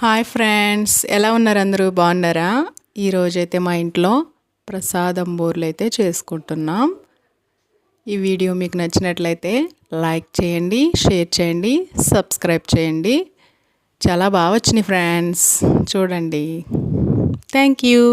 Hi friends, ఎలా ఉన్నారు? అందరూ బాగున్నారా? ఈరోజైతే మా ఇంట్లో ప్రసాదం బూరెలు అయితే చేసుకుంటున్నాం. ఈ వీడియో మీకు నచ్చినట్లయితే లైక్ చేయండి, షేర్ చేయండి, సబ్స్క్రైబ్ చేయండి. చాలా బాగా వచ్చినాయి ఫ్రెండ్స్, చూడండి. Thank you.